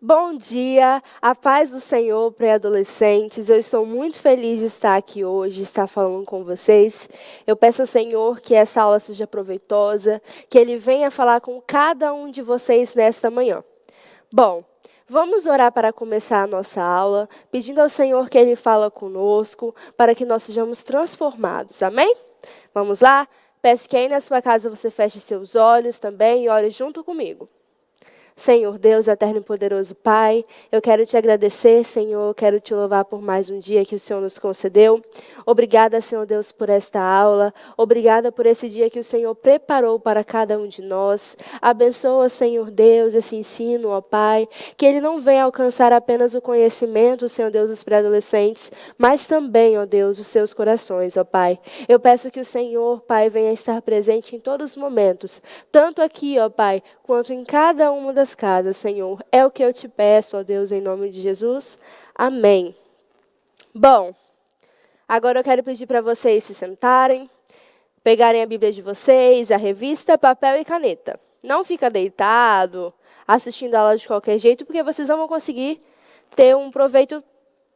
Bom dia, a paz do Senhor, pré-adolescentes. Eu estou muito feliz de estar aqui hoje, estar falando com vocês. Eu peço ao Senhor que essa aula seja proveitosa, que Ele venha falar com cada um de vocês nesta manhã. Bom, vamos orar para começar a nossa aula, pedindo ao Senhor que Ele fale conosco, para que nós sejamos transformados. Amém? Vamos lá? Peço que aí na sua casa você feche seus olhos também e ore junto comigo. Senhor Deus, eterno e poderoso Pai, eu quero te agradecer, Senhor, quero te louvar por mais um dia que o Senhor nos concedeu. Obrigada, Senhor Deus, por esta aula. Obrigada por esse dia que o Senhor preparou para cada um de nós. Abençoa, Senhor Deus, esse ensino, ó Pai, que ele não venha alcançar apenas o conhecimento, Senhor Deus, dos pré-adolescentes, mas também, ó Deus, os seus corações, ó Pai. Eu peço que o Senhor, Pai, venha estar presente em todos os momentos, tanto aqui, ó Pai, quanto em cada uma das casas, Senhor. É o que eu te peço, ó Deus, em nome de Jesus. Amém. Bom, agora eu quero pedir para vocês se sentarem, pegarem a Bíblia de vocês, a revista, papel e caneta. Não fica deitado, assistindo a aula de qualquer jeito, porque vocês não vão conseguir ter um proveito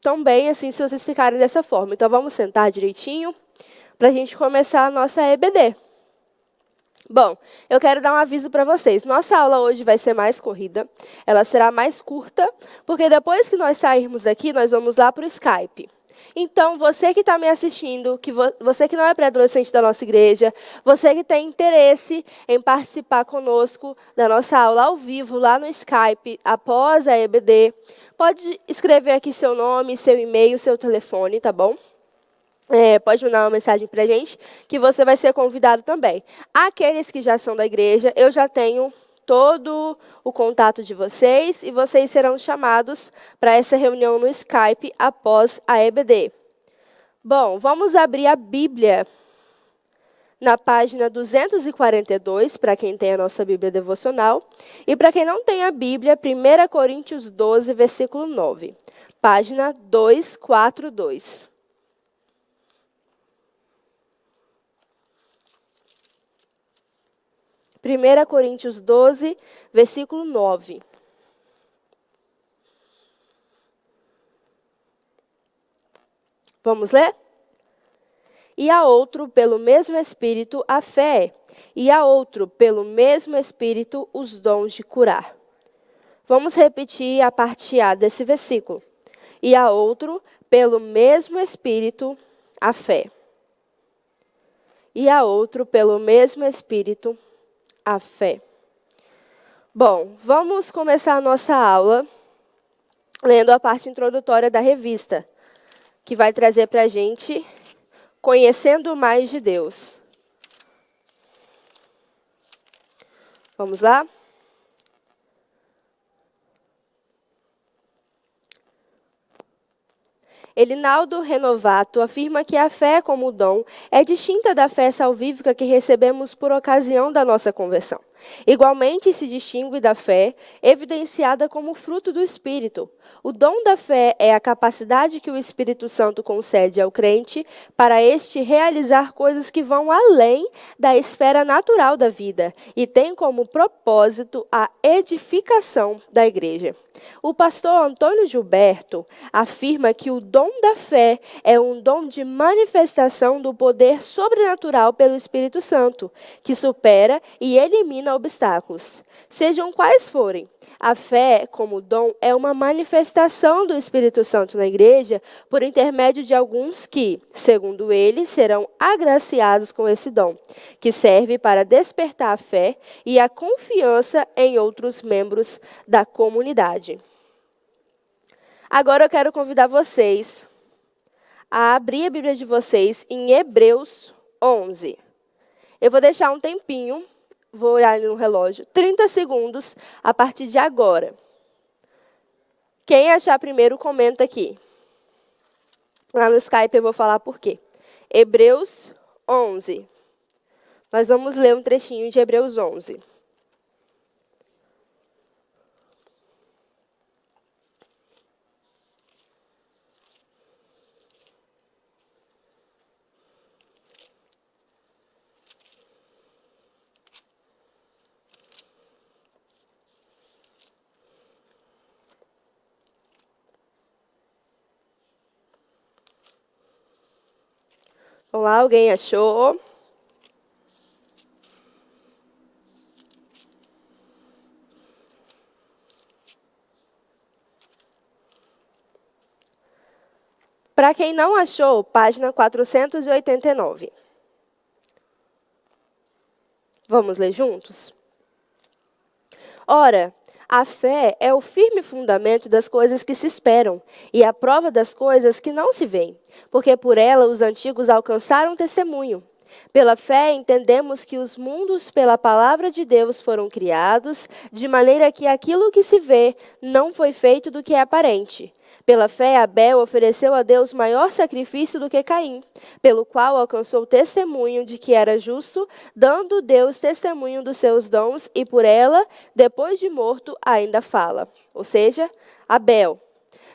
tão bem assim se vocês ficarem dessa forma. Então vamos sentar direitinho para a gente começar a nossa EBD. Bom, eu quero dar um aviso para vocês. Nossa aula hoje vai ser mais corrida, ela será mais curta, porque depois que nós sairmos daqui, nós vamos lá para o Skype. Então, você que está me assistindo, você que não é pré-adolescente da nossa igreja, você que tem interesse em participar conosco da nossa aula ao vivo, lá no Skype, após a EBD, pode escrever aqui seu nome, seu e-mail, seu telefone, tá bom? Pode mandar uma mensagem para a gente, que você vai ser convidado também. Aqueles que já são da igreja, eu já tenho todo o contato de vocês e vocês serão chamados para essa reunião no Skype após a EBD. Bom, vamos abrir a Bíblia na página 242, para quem tem a nossa Bíblia devocional, e para quem não tem a Bíblia, 1 Coríntios 12, versículo 9. Página 242. 1 Coríntios 12, versículo 9. Vamos ler? E a outro, pelo mesmo Espírito, a fé, e a outro, pelo mesmo Espírito, os dons de curar. Vamos repetir a parte A desse versículo. E a outro, pelo mesmo Espírito, a fé. E a outro, pelo mesmo Espírito, a fé. Bom, vamos começar a nossa aula lendo a parte introdutória da revista, que vai trazer para a gente Conhecendo Mais de Deus. Vamos lá? Elinaldo Renovato afirma que a fé como dom é distinta da fé salvífica que recebemos por ocasião da nossa conversão. Igualmente se distingue da fé evidenciada como fruto do Espírito. O dom da fé é a capacidade que o Espírito Santo concede ao crente para este realizar coisas que vão além da esfera natural da vida e tem como propósito a edificação da igreja. O pastor Antônio Gilberto afirma que o dom da fé é um dom de manifestação do poder sobrenatural pelo Espírito Santo, que supera e elimina obstáculos, sejam quais forem. A fé, como dom, é uma manifestação do Espírito Santo na igreja por intermédio de alguns que, segundo ele, serão agraciados com esse dom, que serve para despertar a fé e a confiança em outros membros da comunidade. Agora eu quero convidar vocês a abrir a Bíblia de vocês em Hebreus 11. Eu vou deixar um tempinho, vou olhar no relógio, 30 segundos a partir de agora. Quem achar primeiro, comenta aqui. Lá no Skype eu vou falar por quê. Hebreus 11. Nós vamos ler um trechinho de Hebreus 11. Vamos lá, alguém achou? Para quem não achou, página 489. Vamos ler juntos? Ora, a fé é o firme fundamento das coisas que se esperam e a prova das coisas que não se veem, porque por ela os antigos alcançaram testemunho. Pela fé entendemos que os mundos pela palavra de Deus foram criados, de maneira que aquilo que se vê não foi feito do que é aparente. Pela fé, Abel ofereceu a Deus maior sacrifício do que Caim, pelo qual alcançou testemunho de que era justo, dando Deus testemunho dos seus dons, e por ela, depois de morto, ainda fala. Ou seja, Abel.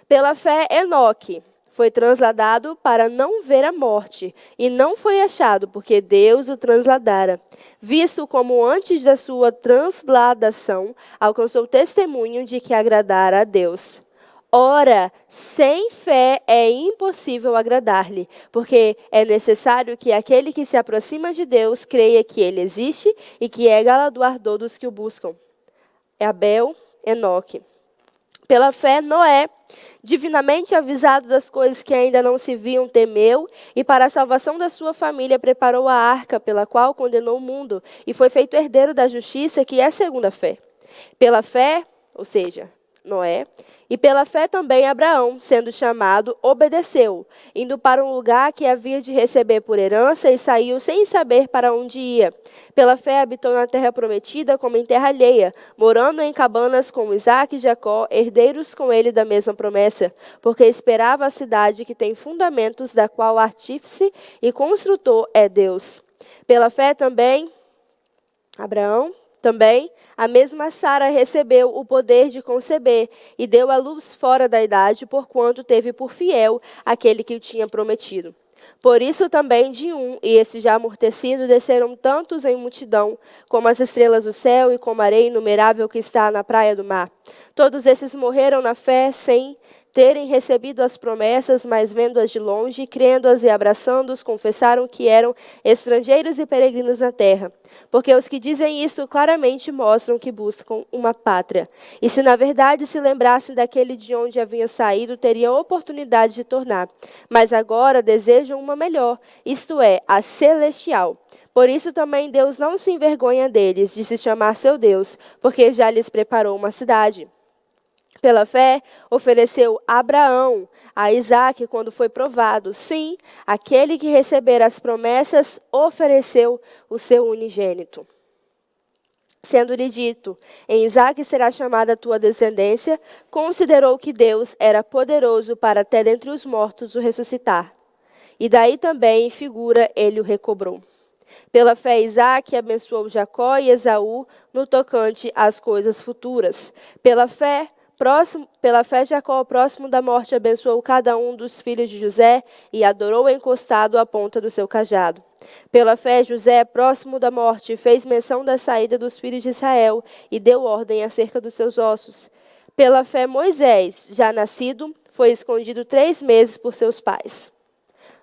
Pela fé, Enoque foi transladado para não ver a morte, e não foi achado, porque Deus o transladara. Visto como antes da sua transladação, alcançou testemunho de que agradara a Deus. Ora, sem fé é impossível agradar-lhe, porque é necessário que aquele que se aproxima de Deus creia que ele existe e que é galardoador dos que o buscam. Abel, Enoque. Pela fé, Noé, divinamente avisado das coisas que ainda não se viam, temeu e para a salvação da sua família preparou a arca, pela qual condenou o mundo e foi feito herdeiro da justiça, que é segundo a fé. Pela fé, ou seja, Noé, e pela fé também Abraão, sendo chamado, obedeceu, indo para um lugar que havia de receber por herança e saiu sem saber para onde ia. Pela fé habitou na terra prometida como em terra alheia, morando em cabanas com Isaque e Jacó, herdeiros com ele da mesma promessa, porque esperava a cidade que tem fundamentos, da qual artífice e construtor é Deus. Pela fé também, Abraão, também, a mesma Sara recebeu o poder de conceber e deu à luz fora da idade, porquanto teve por fiel aquele que o tinha prometido. Por isso também de um, e esse já amortecido, desceram tantos em multidão, como as estrelas do céu e como a areia inumerável que está na praia do mar. Todos esses morreram na fé sem terem recebido as promessas, mas vendo-as de longe, crendo-as e abraçando-os, confessaram que eram estrangeiros e peregrinos na terra. Porque os que dizem isto claramente mostram que buscam uma pátria. E se na verdade se lembrassem daquele de onde haviam saído, teriam oportunidade de tornar. Mas agora desejam uma melhor, isto é, a celestial. Por isso também Deus não se envergonha deles, de se chamar seu Deus, porque já lhes preparou uma cidade. Pela fé, ofereceu Abraão a Isaque quando foi provado. Sim, aquele que recebera as promessas ofereceu o seu unigênito. Sendo-lhe dito, em Isaque será chamada a tua descendência, considerou que Deus era poderoso para até dentre os mortos o ressuscitar. E daí também, em figura, ele o recobrou. Pela fé, Isaque abençoou Jacó e Esaú no tocante às coisas futuras. Pela fé, Jacó, próximo da morte, abençoou cada um dos filhos de José e adorou encostado à ponta do seu cajado. Pela fé, José, próximo da morte, fez menção da saída dos filhos de Israel e deu ordem acerca dos seus ossos. Pela fé, Moisés, já nascido, foi escondido 3 meses por seus pais.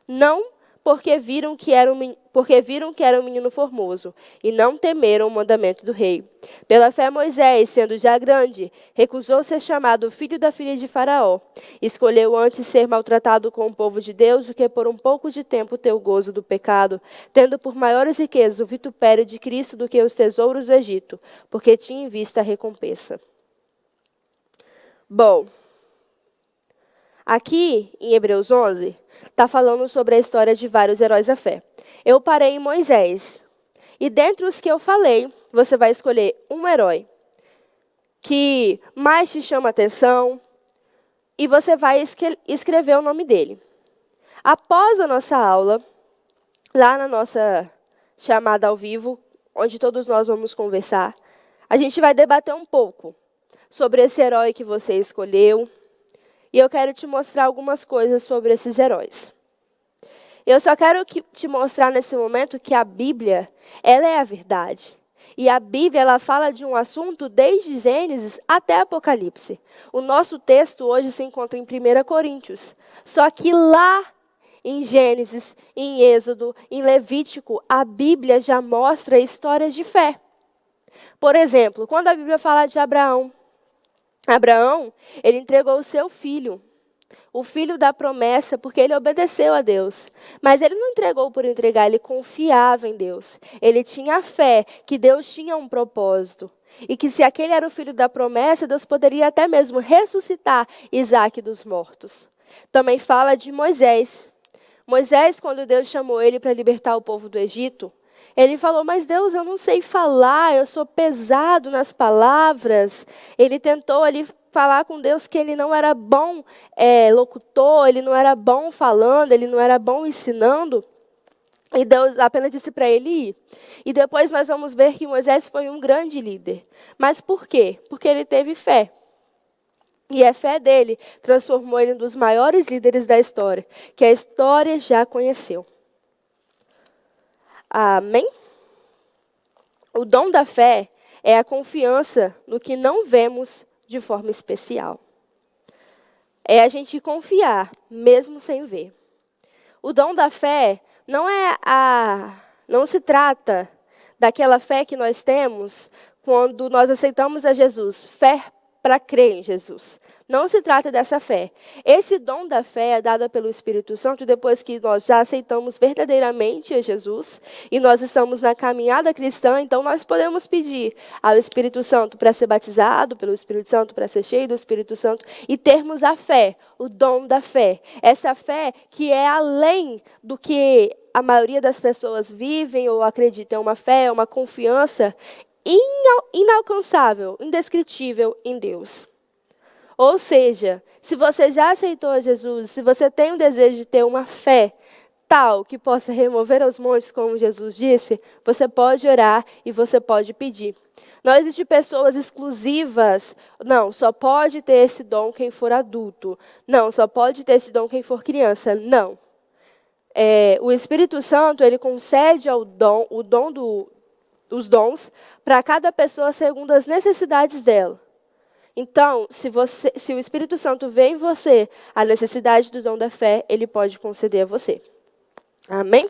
Não porque viram que era um menino formoso, e não temeram o mandamento do rei. Pela fé, Moisés, sendo já grande, recusou ser chamado filho da filha de Faraó. Escolheu antes ser maltratado com o povo de Deus do que por um pouco de tempo ter o gozo do pecado, tendo por maiores riquezas o vitupério de Cristo do que os tesouros do Egito, porque tinha em vista a recompensa. Bom, aqui em Hebreus 11, está falando sobre a história de vários heróis da fé. Eu parei em Moisés. E dentre os que eu falei, você vai escolher um herói que mais te chama a atenção e você vai escrever o nome dele. Após a nossa aula, lá na nossa chamada ao vivo, onde todos nós vamos conversar, a gente vai debater um pouco sobre esse herói que você escolheu. E eu quero te mostrar algumas coisas sobre esses heróis. Eu só quero te mostrar nesse momento que a Bíblia, ela é a verdade. E a Bíblia, ela fala de um assunto desde Gênesis até Apocalipse. O nosso texto hoje se encontra em 1 Coríntios. Só que lá em Gênesis, em Êxodo, em Levítico, a Bíblia já mostra histórias de fé. Por exemplo, quando a Bíblia fala de Abraão, ele entregou o seu filho, o filho da promessa, porque ele obedeceu a Deus. Mas ele não entregou por entregar, ele confiava em Deus. Ele tinha fé que Deus tinha um propósito. E que se aquele era o filho da promessa, Deus poderia até mesmo ressuscitar Isaque dos mortos. Também fala de Moisés. Moisés, quando Deus chamou ele para libertar o povo do Egito, ele falou, mas Deus, eu não sei falar, eu sou pesado nas palavras. Ele tentou ali falar com Deus que ele não era bom locutor, ele não era bom falando, ele não era bom ensinando. E Deus apenas disse para ele ir. E depois nós vamos ver que Moisés foi um grande líder. Mas por quê? Porque ele teve fé. E a fé dele transformou ele em um dos maiores líderes da história, que a história já conheceu. Amém? O dom da fé é a confiança no que não vemos de forma especial. É a gente confiar, mesmo sem ver. O dom da fé não se trata daquela fé que nós temos quando nós aceitamos a Jesus, fé para crer em Jesus. Não se trata dessa fé. Esse dom da fé é dado pelo Espírito Santo depois que nós já aceitamos verdadeiramente a Jesus e nós estamos na caminhada cristã, então nós podemos pedir ao Espírito Santo para ser batizado pelo Espírito Santo, para ser cheio do Espírito Santo e termos a fé, o dom da fé. Essa fé que é além do que a maioria das pessoas vivem ou acreditam, é uma fé, é uma confiança inalcançável, indescritível em Deus. Ou seja, se você já aceitou Jesus, se você tem o desejo de ter uma fé tal que possa remover os montes, como Jesus disse, você pode orar e você pode pedir. Não existe pessoas exclusivas. Não, só pode ter esse dom quem for adulto. Não, só pode ter esse dom quem for criança. Não. O Espírito Santo, ele concede os dons para cada pessoa segundo as necessidades dela. Então, se o Espírito Santo vê em você a necessidade do dom da fé, ele pode conceder a você. Amém?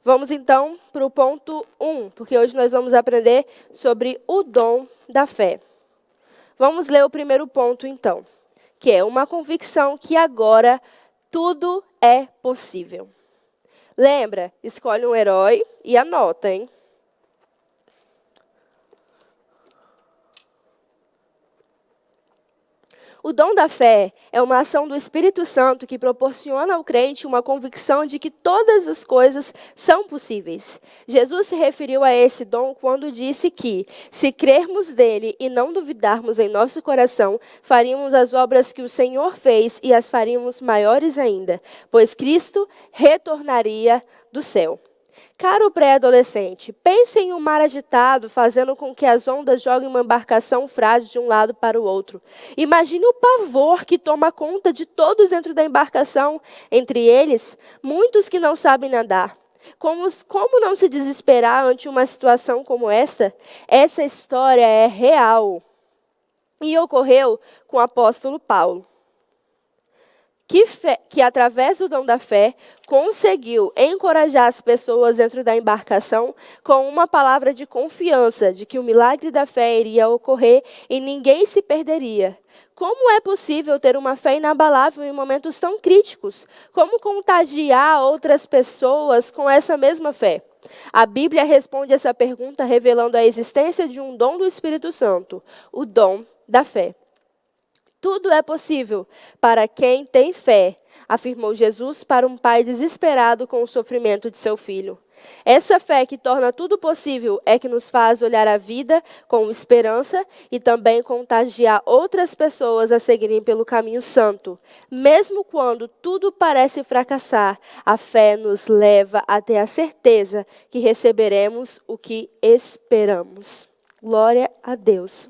Vamos então para o ponto 1, porque hoje nós vamos aprender sobre o dom da fé. Vamos ler o primeiro ponto então, que é uma convicção que agora tudo é possível. Lembra? Escolhe um herói e anota, hein? O dom da fé é uma ação do Espírito Santo que proporciona ao crente uma convicção de que todas as coisas são possíveis. Jesus se referiu a esse dom quando disse que, se crermos nele e não duvidarmos em nosso coração, faríamos as obras que o Senhor fez e as faríamos maiores ainda, pois Cristo retornaria do céu. Caro pré-adolescente, pense em um mar agitado, fazendo com que as ondas joguem uma embarcação frágil de um lado para o outro. Imagine o pavor que toma conta de todos dentro da embarcação, entre eles, muitos que não sabem nadar. Como não se desesperar ante uma situação como esta? Essa história é real e ocorreu com o apóstolo Paulo, que através do dom da fé, conseguiu encorajar as pessoas dentro da embarcação com uma palavra de confiança de que o milagre da fé iria ocorrer e ninguém se perderia. Como é possível ter uma fé inabalável em momentos tão críticos? Como contagiar outras pessoas com essa mesma fé? A Bíblia responde essa pergunta revelando a existência de um dom do Espírito Santo, o dom da fé. Tudo é possível para quem tem fé, afirmou Jesus para um pai desesperado com o sofrimento de seu filho. Essa fé que torna tudo possível é que nos faz olhar a vida com esperança e também contagiar outras pessoas a seguirem pelo caminho santo. Mesmo quando tudo parece fracassar, a fé nos leva a ter a certeza que receberemos o que esperamos. Glória a Deus.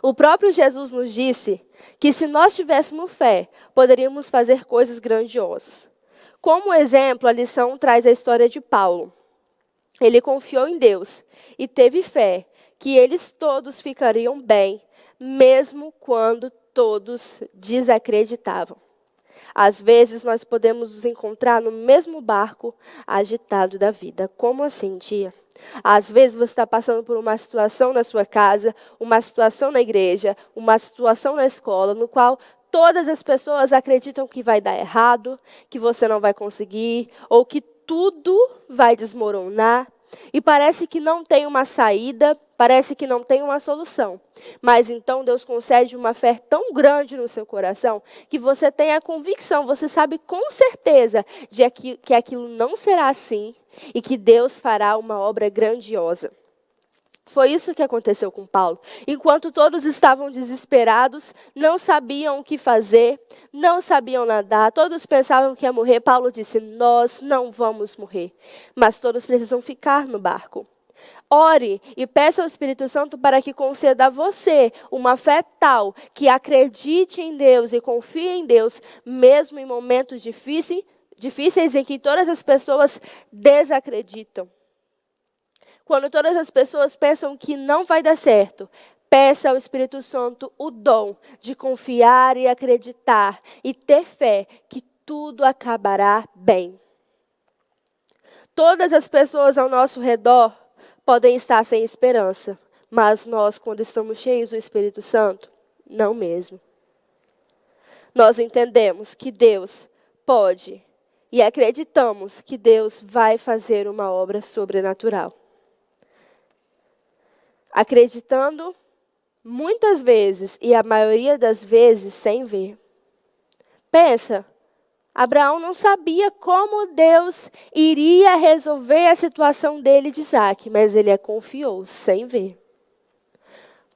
O próprio Jesus nos disse que se nós tivéssemos fé, poderíamos fazer coisas grandiosas. Como exemplo, a lição traz a história de Paulo. Ele confiou em Deus e teve fé que eles todos ficariam bem, mesmo quando todos desacreditavam. Às vezes nós podemos nos encontrar no mesmo barco agitado da vida. Como assim, tia? Às vezes você está passando por uma situação na sua casa, uma situação na igreja, uma situação na escola, no qual todas as pessoas acreditam que vai dar errado, que você não vai conseguir, ou que tudo vai desmoronar. E parece que não tem uma saída, parece que não tem uma solução. Mas então Deus concede uma fé tão grande no seu coração que você tem a convicção, você sabe com certeza que aquilo não será assim e que Deus fará uma obra grandiosa. Foi isso que aconteceu com Paulo. Enquanto todos estavam desesperados, não sabiam o que fazer, não sabiam nadar, todos pensavam que ia morrer, Paulo disse: nós não vamos morrer, mas todos precisam ficar no barco. Ore e peça ao Espírito Santo para que conceda a você uma fé tal que acredite em Deus e confie em Deus, mesmo em momentos difíceis em que todas as pessoas desacreditam. Quando todas as pessoas pensam que não vai dar certo, peça ao Espírito Santo o dom de confiar e acreditar e ter fé que tudo acabará bem. Todas as pessoas ao nosso redor podem estar sem esperança, mas nós, quando estamos cheios do Espírito Santo, não mesmo. Nós entendemos que Deus pode e acreditamos que Deus vai fazer uma obra sobrenatural. Acreditando muitas vezes e a maioria das vezes sem ver. Pensa, Abraão não sabia como Deus iria resolver a situação dele de Isaac, mas ele a confiou sem ver.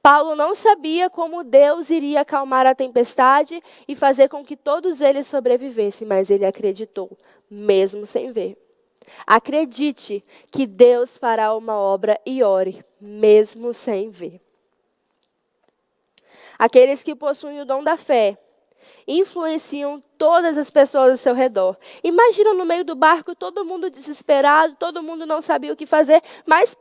Paulo não sabia como Deus iria acalmar a tempestade e fazer com que todos eles sobrevivessem, mas ele acreditou, mesmo sem ver. Acredite que Deus fará uma obra e ore, mesmo sem ver. Aqueles que possuem o dom da fé influenciam todas as pessoas ao seu redor. Imagina no meio do barco, todo mundo desesperado, todo mundo não sabia o que fazer, mas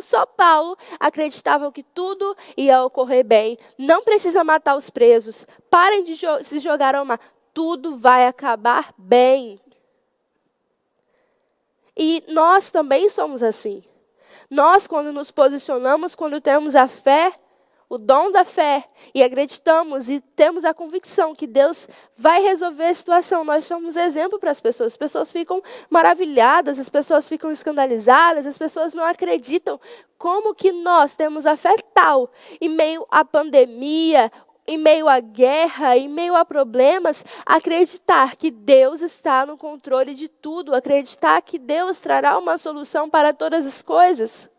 só Paulo acreditava que tudo ia ocorrer bem. Não precisa matar os presos, parem de se jogar ao mar, tudo vai acabar bem. E nós também somos assim. Nós, quando nos posicionamos, quando temos a fé, o dom da fé, e acreditamos e temos a convicção que Deus vai resolver a situação, nós somos exemplo para as pessoas. As pessoas ficam maravilhadas, as pessoas ficam escandalizadas, as pessoas não acreditam. Como que nós temos a fé tal, em meio à pandemia, em meio à guerra, em meio a problemas, acreditar que Deus está no controle de tudo, acreditar que Deus trará uma solução para todas as coisas.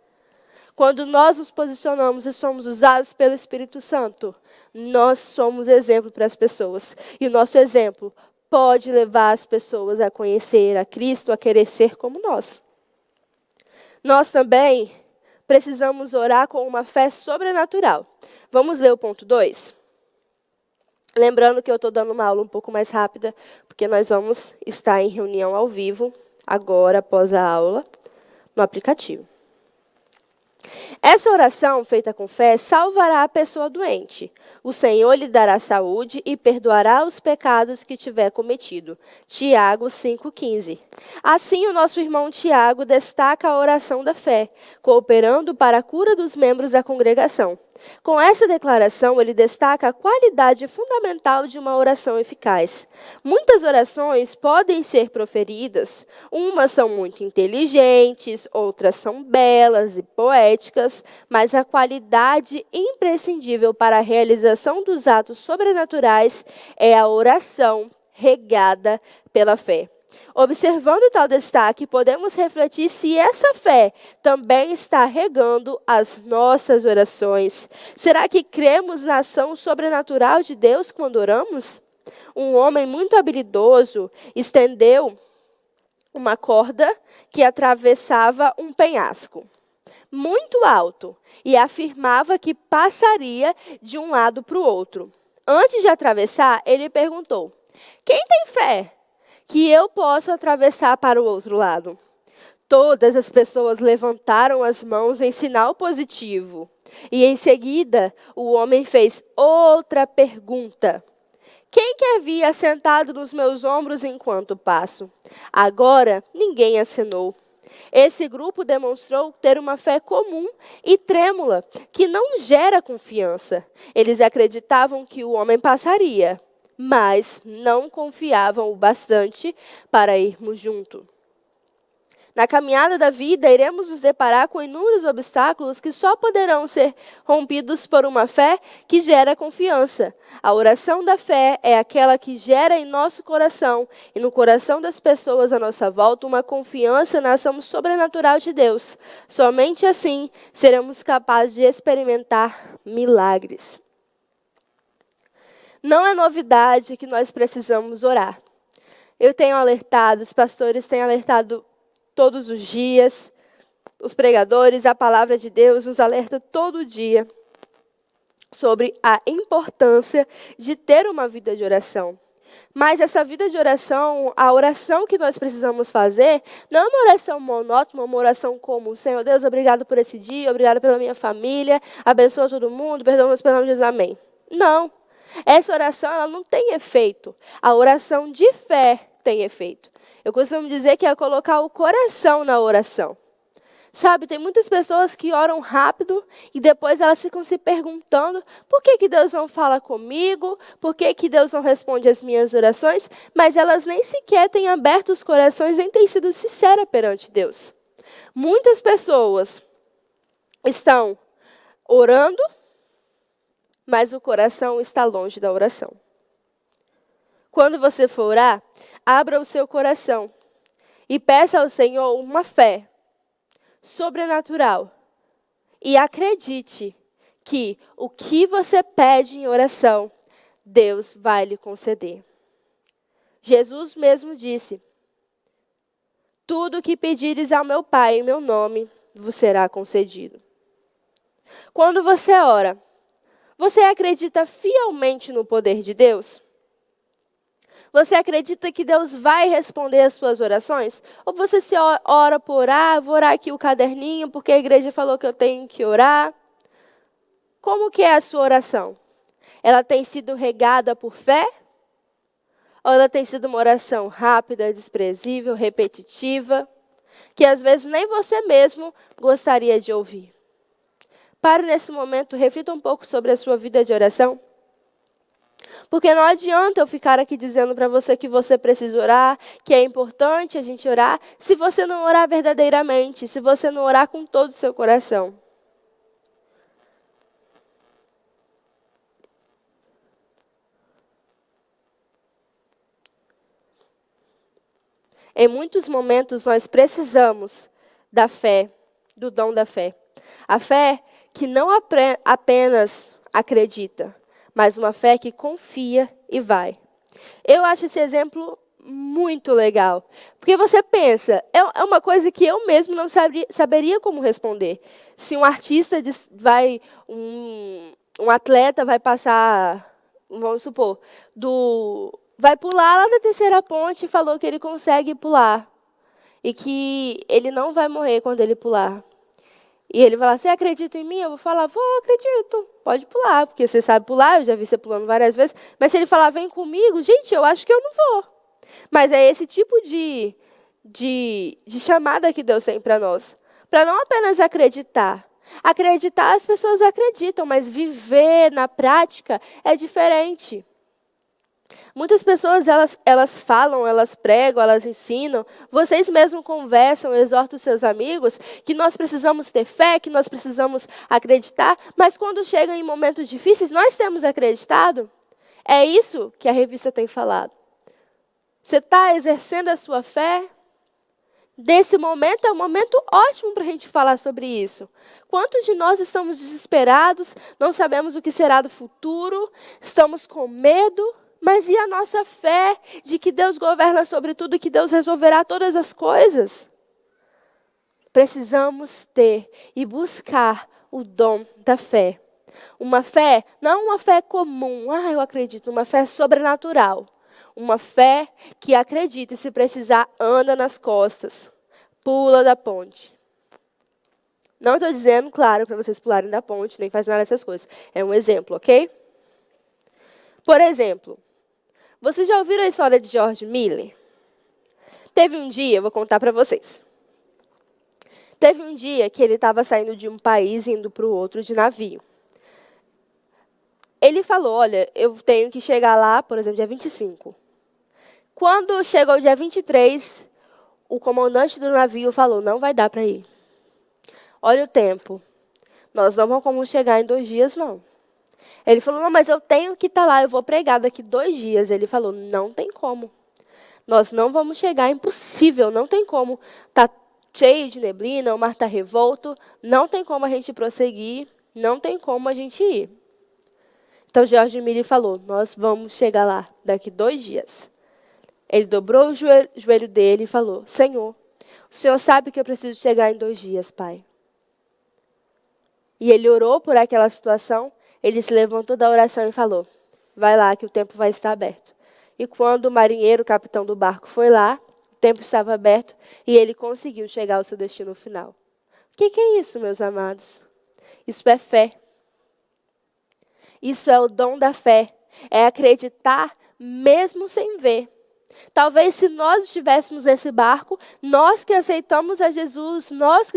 Quando nós nos posicionamos e somos usados pelo Espírito Santo, nós somos exemplo para as pessoas. E o nosso exemplo pode levar as pessoas a conhecer a Cristo, a querer ser como nós. Nós também precisamos orar com uma fé sobrenatural. Vamos ler o ponto 2? Lembrando que eu estou dando uma aula um pouco mais rápida, porque nós vamos estar em reunião ao vivo, agora, após a aula, no aplicativo. Essa oração, feita com fé, salvará a pessoa doente. O Senhor lhe dará saúde e perdoará os pecados que tiver cometido. Tiago 5,15. Assim, o nosso irmão Tiago destaca a oração da fé, cooperando para a cura dos membros da congregação. Com essa declaração, ele destaca a qualidade fundamental de uma oração eficaz. Muitas orações podem ser proferidas, umas são muito inteligentes, outras são belas e poéticas, mas a qualidade imprescindível para a realização dos atos sobrenaturais é a oração regada pela fé. Observando tal destaque, podemos refletir se essa fé também está regando as nossas orações. Será que cremos na ação sobrenatural de Deus quando oramos? Um homem muito habilidoso estendeu uma corda que atravessava um penhasco muito alto e afirmava que passaria de um lado para o outro. Antes de atravessar, ele perguntou: quem tem fé que eu posso atravessar para o outro lado? Todas as pessoas levantaram as mãos em sinal positivo. E em seguida, o homem fez outra pergunta: Quem quer vir assentado nos meus ombros enquanto passo? Agora ninguém acenou. Esse grupo demonstrou ter uma fé comum e trêmula, que não gera confiança. Eles acreditavam que o homem passaria, mas não confiavam o bastante para irmos junto. Na caminhada da vida, iremos nos deparar com inúmeros obstáculos que só poderão ser rompidos por uma fé que gera confiança. A oração da fé é aquela que gera em nosso coração e no coração das pessoas à nossa volta uma confiança na ação sobrenatural de Deus. Somente assim seremos capazes de experimentar milagres. Não é novidade que nós precisamos orar. Eu tenho alertado, os pastores têm alertado todos os dias, os pregadores, a palavra de Deus nos alerta todo dia sobre a importância de ter uma vida de oração. Mas essa vida de oração, a oração que nós precisamos fazer, não é uma oração monótona, uma oração comum. Senhor Deus, obrigado por esse dia, obrigado pela minha família, abençoa todo mundo, perdoa-nos pelo nome de Jesus, amém. Não. Essa oração ela não tem efeito. A oração de fé tem efeito. Eu costumo dizer que é colocar o coração na oração. Sabe, tem muitas pessoas que oram rápido e depois elas ficam se perguntando por que Deus não fala comigo, por que Deus não responde às minhas orações, mas elas nem sequer têm aberto os corações, nem têm sido sinceras perante Deus. Muitas pessoas estão orando, mas o coração está longe da oração. Quando você for orar, abra o seu coração e peça ao Senhor uma fé sobrenatural. E acredite que o que você pede em oração, Deus vai lhe conceder. Jesus mesmo disse: tudo o que pedires ao meu Pai em meu nome, vos será concedido. Quando você ora, você acredita fielmente no poder de Deus? Você acredita que Deus vai responder as suas orações? Ou você se ora por orar, vou orar aqui o caderninho, porque a igreja falou que eu tenho que orar? Como que é a sua oração? Ela tem sido regada por fé? Ou ela tem sido uma oração rápida, desprezível, repetitiva, que às vezes nem você mesmo gostaria de ouvir? Pare nesse momento, reflita um pouco sobre a sua vida de oração. Porque não adianta eu ficar aqui dizendo para você que você precisa orar, que é importante a gente orar, se você não orar verdadeiramente, se você não orar com todo o seu coração. Em muitos momentos nós precisamos da fé, do dom da fé. A fé que não apenas acredita, mas uma fé que confia e vai. Eu acho esse exemplo muito legal. Porque você pensa, é uma coisa que eu mesmo não saberia como responder. Se um artista um atleta vai passar, vamos supor, vai pular lá da terceira ponte e falou que ele consegue pular. E que ele não vai morrer quando ele pular. E ele vai falar, você acredita em mim? Eu vou falar, acredito, pode pular, porque você sabe pular, eu já vi você pulando várias vezes. Mas se ele falar, vem comigo, gente, eu acho que eu não vou. Mas é esse tipo de chamada que Deus tem para nós. Para não apenas acreditar. Acreditar, as pessoas acreditam, mas viver na prática é diferente. Muitas pessoas, elas falam, elas pregam, elas ensinam. Vocês mesmos conversam, exortam os seus amigos que nós precisamos ter fé, que nós precisamos acreditar. Mas quando chegam em momentos difíceis, nós temos acreditado? É isso que a revista tem falado. Você está exercendo a sua fé? Desse momento é um momento ótimo para a gente falar sobre isso. Quantos de nós estamos desesperados, não sabemos o que será do futuro, estamos com medo? Mas e a nossa fé de que Deus governa sobre tudo e que Deus resolverá todas as coisas? Precisamos ter e buscar o dom da fé. Uma fé, não uma fé comum, eu acredito, uma fé sobrenatural. Uma fé que acredita e se precisar anda nas costas, pula da ponte. Não estou dizendo, claro, para vocês pularem da ponte, nem fazer nada dessas coisas. É um exemplo, ok? Por exemplo, Vocês já ouviram a história de George Miller? Teve um dia, eu vou contar para vocês. Teve um dia que ele estava saindo de um país e indo para o outro de navio. Ele falou, olha, eu tenho que chegar lá, por exemplo, dia 25. Quando chegou o dia 23, o comandante do navio falou, não vai dar para ir. Olha o tempo. Nós não vamos como chegar em 2 dias, não. Ele falou, não, mas eu tenho que estar lá, eu vou pregar daqui 2 dias. Ele falou, não tem como. Nós não vamos chegar, é impossível, não tem como. Está cheio de neblina, o mar está revolto, não tem como a gente prosseguir, não tem como a gente ir. Então, George Miller falou, nós vamos chegar lá daqui 2 dias. Ele dobrou o joelho dele e falou, Senhor, o Senhor sabe que eu preciso chegar em 2 dias, Pai. E ele orou por aquela situação, ele se levantou da oração e falou, vai lá que o tempo vai estar aberto. E quando o marinheiro, o capitão do barco, foi lá, o tempo estava aberto e ele conseguiu chegar ao seu destino final. O que é isso, meus amados? Isso é fé. Isso é o dom da fé. É acreditar mesmo sem ver. Talvez se nós estivéssemos nesse barco, nós que aceitamos a Jesus, nós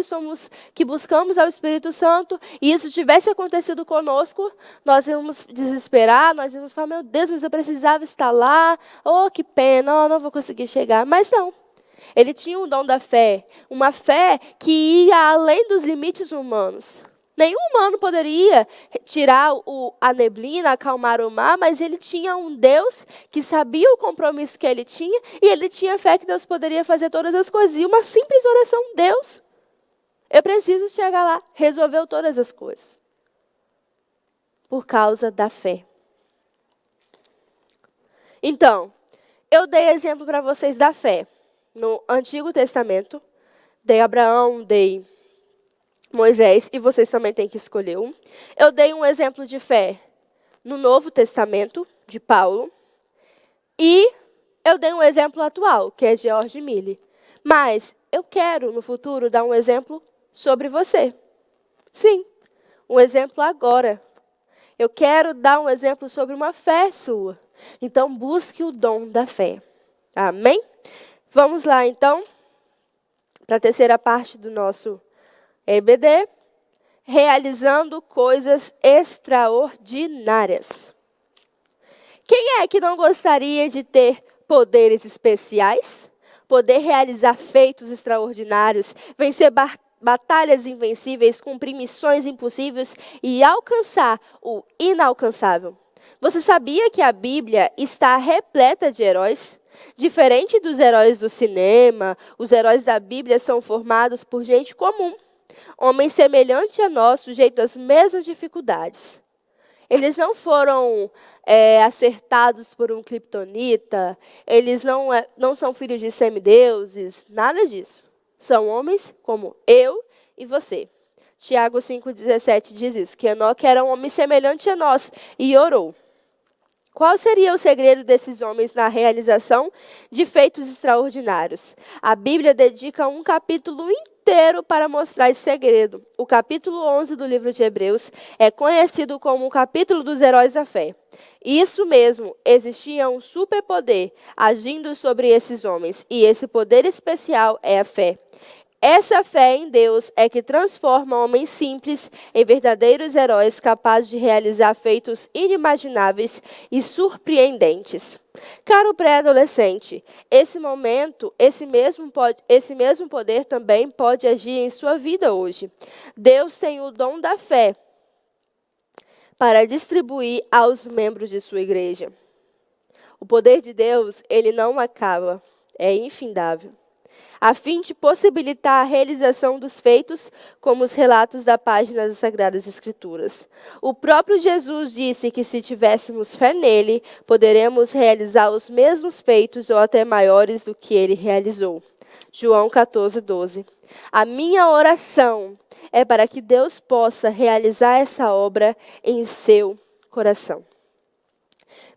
que buscamos ao Espírito Santo, e isso tivesse acontecido conosco, nós íamos desesperar, nós íamos falar, meu Deus, mas eu precisava estar lá, oh, que pena, oh, não vou conseguir chegar. Mas não. Ele tinha um dom da fé, uma fé que ia além dos limites humanos. Nenhum humano poderia tirar a neblina, acalmar o mar, mas ele tinha um Deus que sabia o compromisso que ele tinha e ele tinha fé que Deus poderia fazer todas as coisas. E uma simples oração, Deus, eu preciso chegar lá, resolveu todas as coisas. Por causa da fé. Então, eu dei exemplo para vocês da fé. No Antigo Testamento, dei Abraão, dei Moisés, e vocês também têm que escolher um. Eu dei um exemplo de fé no Novo Testamento, de Paulo, e eu dei um exemplo atual, que é George Miller. Mas eu quero, no futuro, dar um exemplo sobre você. Sim, um exemplo agora. Eu quero dar um exemplo sobre uma fé sua. Então, busque o dom da fé. Amém? Vamos lá, então, para a terceira parte do nosso EBD, realizando coisas extraordinárias. Quem é que não gostaria de ter poderes especiais? Poder realizar feitos extraordinários, vencer batalhas invencíveis, cumprir missões impossíveis e alcançar o inalcançável. Você sabia que a Bíblia está repleta de heróis? Diferente dos heróis do cinema, os heróis da Bíblia são formados por gente comum. Homens semelhantes a nós, sujeitos às mesmas dificuldades. Eles não foram acertados por um criptonita, eles não são filhos de semideuses, nada disso. São homens como eu e você. Tiago 5,17 diz isso, que Enoque era um homem semelhante a nós e orou. Qual seria o segredo desses homens na realização de feitos extraordinários? A Bíblia dedica um capítulo inteiro para mostrar esse segredo. O capítulo 11 do livro de Hebreus é conhecido como o capítulo dos heróis da fé. Isso mesmo, existia um superpoder agindo sobre esses homens, e esse poder especial é a fé. Essa fé em Deus é que transforma homens simples em verdadeiros heróis capazes de realizar feitos inimagináveis e surpreendentes. Caro pré-adolescente, esse mesmo poder também pode agir em sua vida hoje. Deus tem o dom da fé para distribuir aos membros de sua igreja. O poder de Deus, ele não acaba, é infindável, a fim de possibilitar a realização dos feitos, como os relatos da página das Sagradas Escrituras. O próprio Jesus disse que se tivéssemos fé nele, poderemos realizar os mesmos feitos ou até maiores do que ele realizou. João 14:12. A minha oração é para que Deus possa realizar essa obra em seu coração.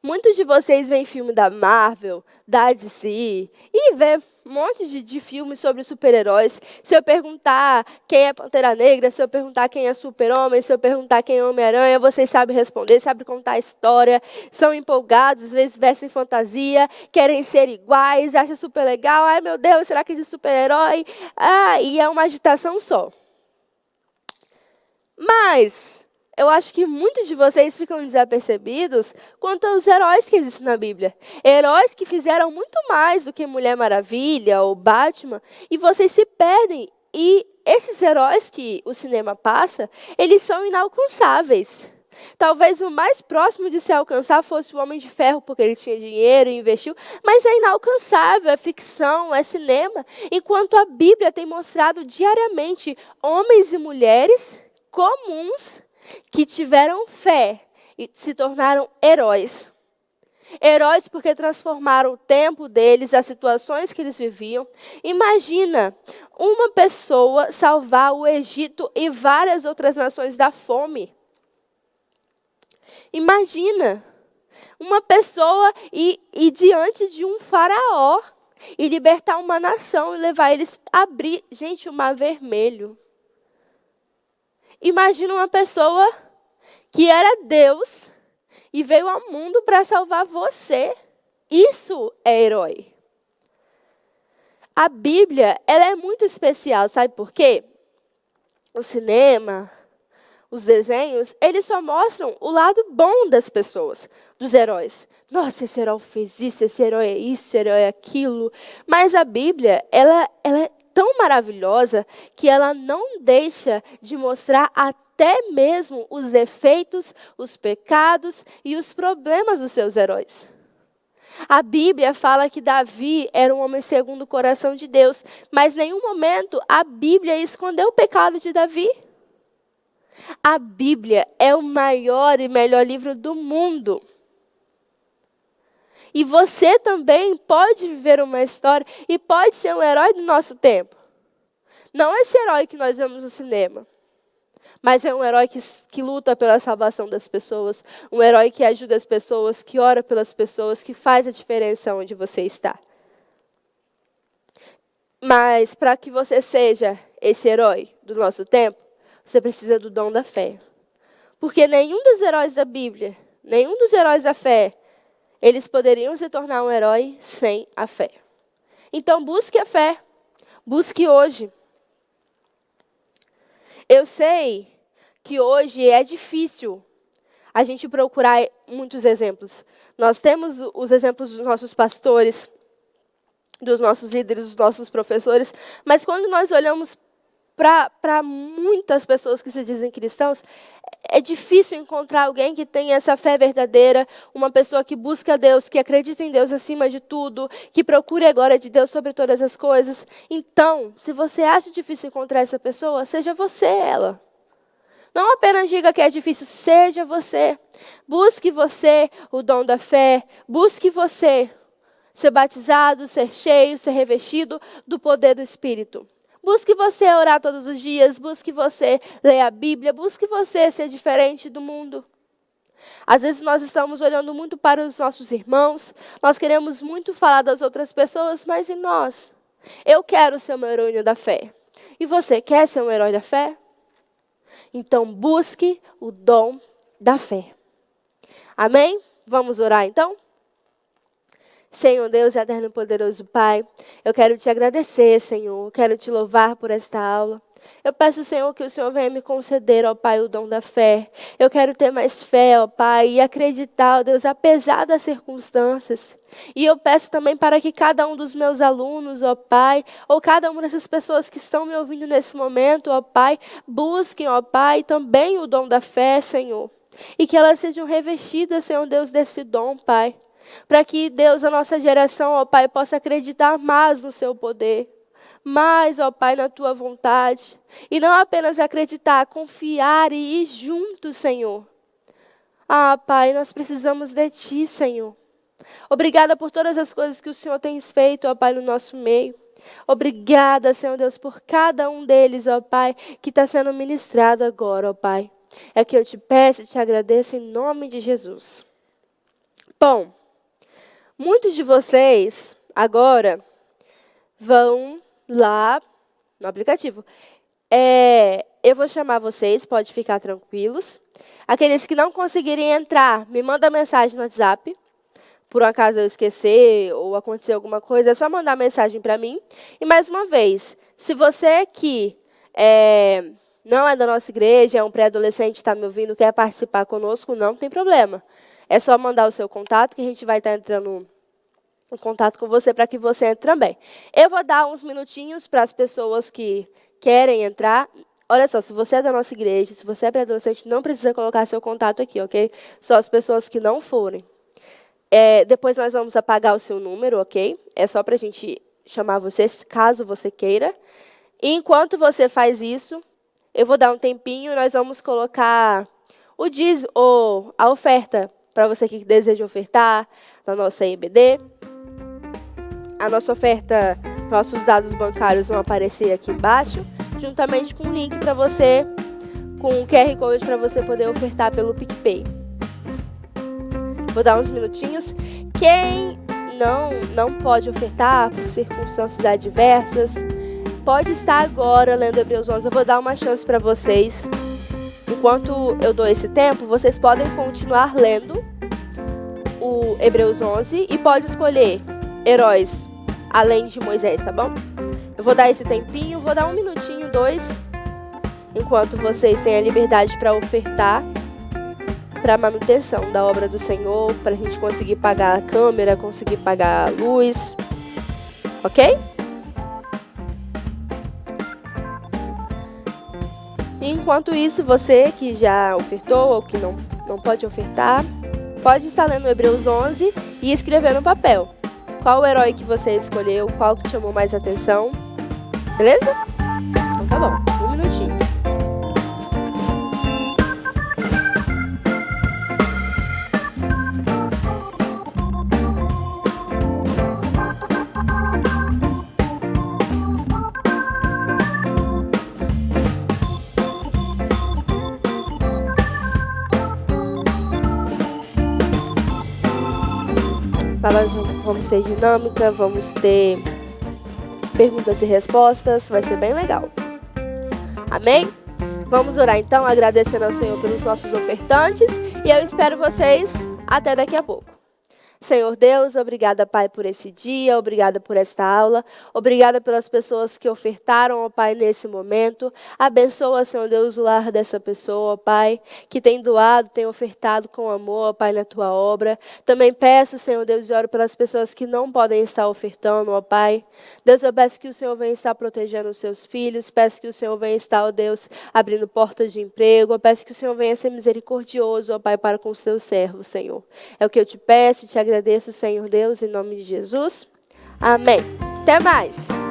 Muitos de vocês veem filme da Marvel, da DC, e vê um monte de filmes sobre super-heróis. Se eu perguntar quem é Pantera Negra, se eu perguntar quem é Super-Homem, se eu perguntar quem é Homem-Aranha, vocês sabem responder, sabem contar a história, são empolgados, às vezes vestem fantasia, querem ser iguais, acham super legal. Ai, meu Deus, será que é de super-herói? Ah, e é uma agitação só. Mas eu acho que muitos de vocês ficam desapercebidos quanto aos heróis que existem na Bíblia. Heróis que fizeram muito mais do que Mulher Maravilha ou Batman, e vocês se perdem. E esses heróis que o cinema passa, eles são inalcançáveis. Talvez o mais próximo de se alcançar fosse o Homem de Ferro, porque ele tinha dinheiro e investiu, mas é inalcançável, é ficção, é cinema. Enquanto a Bíblia tem mostrado diariamente homens e mulheres comuns que tiveram fé e se tornaram heróis. Heróis porque transformaram o tempo deles, as situações que eles viviam. Imagina uma pessoa salvar o Egito e várias outras nações da fome. Imagina uma pessoa ir diante de um faraó e libertar uma nação e levar eles a abrir, gente, o Mar Vermelho. Imagina uma pessoa que era Deus e veio ao mundo para salvar você. Isso é herói. A Bíblia, ela é muito especial, sabe por quê? O cinema, os desenhos, eles só mostram o lado bom das pessoas, dos heróis. Nossa, esse herói fez isso, esse herói é isso, esse herói é aquilo. Mas a Bíblia, ela é tão maravilhosa que ela não deixa de mostrar até mesmo os defeitos, os pecados e os problemas dos seus heróis. A Bíblia fala que Davi era um homem segundo o coração de Deus, mas em nenhum momento a Bíblia escondeu o pecado de Davi. A Bíblia é o maior e melhor livro do mundo. E você também pode viver uma história e pode ser um herói do nosso tempo. Não esse herói que nós vemos no cinema, mas é um herói que luta pela salvação das pessoas, um herói que ajuda as pessoas, que ora pelas pessoas, que faz a diferença onde você está. Mas para que você seja esse herói do nosso tempo, você precisa do dom da fé. Porque nenhum dos heróis da Bíblia, nenhum dos heróis da fé, eles poderiam se tornar um herói sem a fé. Então busque a fé. Busque hoje. Eu sei que hoje é difícil a gente procurar muitos exemplos. Nós temos os exemplos dos nossos pastores, dos nossos líderes, dos nossos professores, mas quando nós olhamos para muitas pessoas que se dizem cristãos, é difícil encontrar alguém que tenha essa fé verdadeira, uma pessoa que busca Deus, que acredita em Deus acima de tudo, que procure a glória de Deus sobre todas as coisas. Então, se você acha difícil encontrar essa pessoa, seja você ela. Não apenas diga que é difícil, seja você. Busque você o dom da fé, busque você ser batizado, ser cheio, ser revestido do poder do Espírito. Busque você orar todos os dias, busque você ler a Bíblia, busque você ser diferente do mundo. Às vezes nós estamos olhando muito para os nossos irmãos, nós queremos muito falar das outras pessoas, mas e nós? Eu quero ser uma heroína da fé. E você quer ser um herói da fé? Então busque o dom da fé. Amém? Vamos orar então? Senhor Deus, eterno e poderoso Pai, eu quero te agradecer, Senhor, quero te louvar por esta aula. Eu peço, Senhor, que o Senhor venha me conceder, ó Pai, o dom da fé. Eu quero ter mais fé, ó Pai, e acreditar, ó Deus, apesar das circunstâncias. E eu peço também para que cada um dos meus alunos, ó Pai, ou cada uma dessas pessoas que estão me ouvindo nesse momento, ó Pai, busquem, ó Pai, também o dom da fé, Senhor. E que elas sejam revestidas, Senhor Deus, desse dom, Pai. Para que, Deus, a nossa geração, ó Pai, possa acreditar mais no seu poder. Mais, ó Pai, na tua vontade. E não apenas acreditar, confiar e ir juntos, Senhor. Ah, Pai, nós precisamos de Ti, Senhor. Obrigada por todas as coisas que o Senhor tem feito, ó Pai, no nosso meio. Obrigada, Senhor Deus, por cada um deles, ó Pai, que está sendo ministrado agora, ó Pai. É que eu te peço e te agradeço em nome de Jesus. Bom, muitos de vocês agora vão lá no aplicativo. Eu vou chamar vocês, pode ficar tranquilos. Aqueles que não conseguirem entrar, me manda mensagem no WhatsApp. Por um acaso eu esquecer ou acontecer alguma coisa, é só mandar mensagem para mim. E mais uma vez, se você que não é da nossa igreja, é um pré-adolescente, está me ouvindo, quer participar conosco, não tem problema. É só mandar o seu contato que a gente vai estar entrando em contato com você para que você entre também. Eu vou dar uns minutinhos para as pessoas que querem entrar. Olha só, se você é da nossa igreja, se você é pré-adolescente, não precisa colocar seu contato aqui, ok? Só as pessoas que não forem. Depois nós vamos apagar o seu número, ok? É só para a gente chamar você, caso você queira. E enquanto você faz isso, eu vou dar um tempinho e nós vamos colocar a oferta para você que deseja ofertar na nossa EBD. A nossa oferta, nossos dados bancários vão aparecer aqui embaixo, juntamente com o link para você, com o QR Code para você poder ofertar pelo PicPay. Vou dar uns minutinhos. Quem não pode ofertar por circunstâncias adversas, pode estar agora lendo Hebreus 11. Eu vou dar uma chance para vocês. Enquanto eu dou esse tempo, vocês podem continuar lendo o Hebreus 11 e pode escolher heróis além de Moisés, tá bom? Eu vou dar esse tempinho, vou dar 1 minutinho, 2, enquanto vocês têm a liberdade para ofertar para a manutenção da obra do Senhor, para a gente conseguir pagar a câmera, conseguir pagar a luz, ok? E enquanto isso, você que já ofertou ou que não pode ofertar, pode estar lendo Hebreus 11 e escrever no papel. Qual o herói que você escolheu, qual que chamou mais atenção, beleza? Então tá bom, 1 minutinho. Nós vamos ter dinâmica, vamos ter perguntas e respostas, vai ser bem legal. Amém? Vamos orar então, agradecendo ao Senhor pelos nossos ofertantes, e eu espero vocês até daqui a pouco. Senhor Deus, obrigada, Pai, por esse dia, obrigada por esta aula, obrigada pelas pessoas que ofertaram, ó Pai, nesse momento. Abençoa, Senhor Deus, o lar dessa pessoa, ó Pai, que tem doado, tem ofertado com amor, ó Pai, na Tua obra. Também peço, Senhor Deus, e oro pelas pessoas que não podem estar ofertando, ó Pai. Deus, eu peço que o Senhor venha estar protegendo os seus filhos, peço que o Senhor venha estar, ó Deus, abrindo portas de emprego, eu peço que o Senhor venha ser misericordioso, ó Pai, para com os teus servos, Senhor. É o que eu te peço e te agradeço, Senhor Deus, em nome de Jesus. Amém. Até mais.